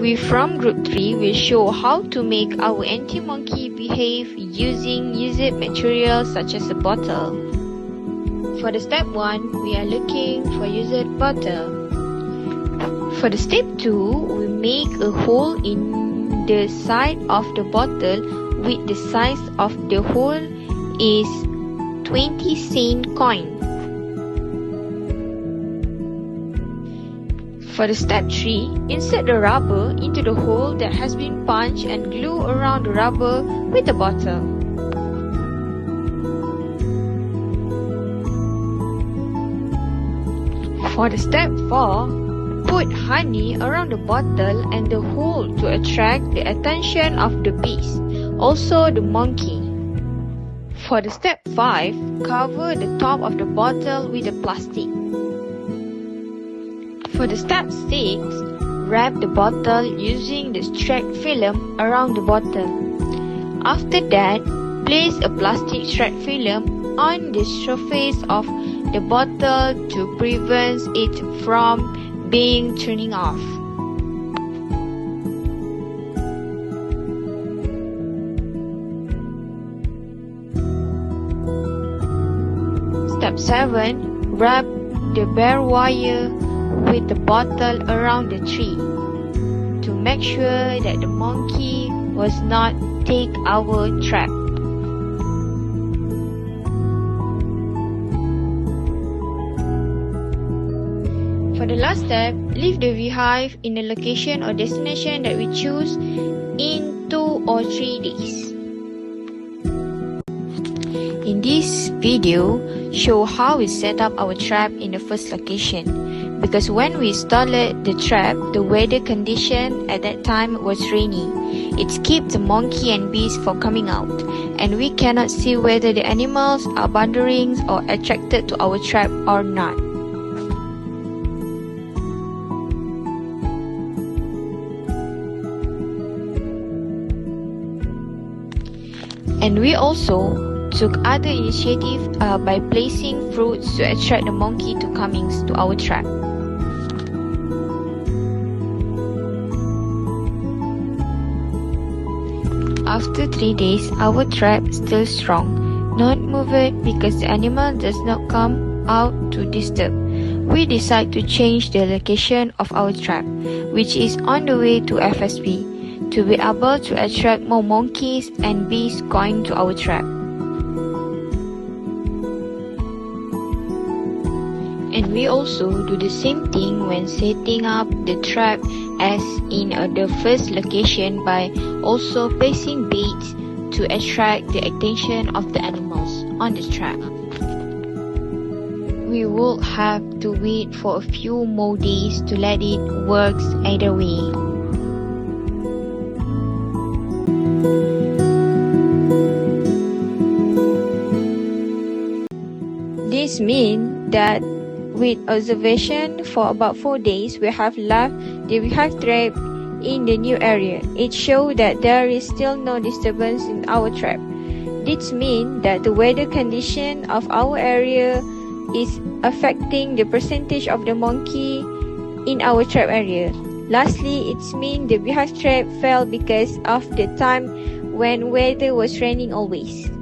We from Group 3 will show how to make our anti-monkey behave using used materials such as a bottle. For the step 1, we are looking for used bottle. For the step 2, we make a hole in the side of the bottle with the size of the hole is 20-cent coin. For the step 3, insert the rubber into the hole that has been punched and glue around the rubber with the bottle. For the step 4, put honey around the bottle and the hole to attract the attention of the bees, also the monkey. For the step 5, cover the top of the bottle with a plastic. For the step 6, wrap the bottle using the stretch film around the bottle. After that, place a plastic stretch film on the surface of the bottle to prevent it from being turning off. Step 7, wrap the bare wire with the bottle around the tree to make sure that the monkey was not take our trap. For the last step, leave the beehive in the location or destination that we choose in 2 or 3 days. In this video, show how we set up our trap in the first location. Because when we installed the trap, the weather condition at that time was rainy. It keeps the monkey and bees from coming out, and we cannot see whether the animals are wandering or attracted to our trap or not. And we also took other initiative by placing fruits to attract the monkey to coming to our trap. After 3 days, our trap still strong, not moved because the animal does not come out to disturb. We decide to change the location of our trap, which is on the way to FSB, to be able to attract more monkeys and bees going to our trap. And we also do the same thing when setting up the trap as in the first location by also placing baits to attract the attention of the animals on the trap. We will have to wait for a few more days to let it work either way. This means that with observation for about 4 days, we have left the beehive trap in the new area. It shows that there is still no disturbance in our trap. This means that the weather condition of our area is affecting the percentage of the monkey in our trap area. Lastly, it means the beehive trap fell because of the time when weather was raining always.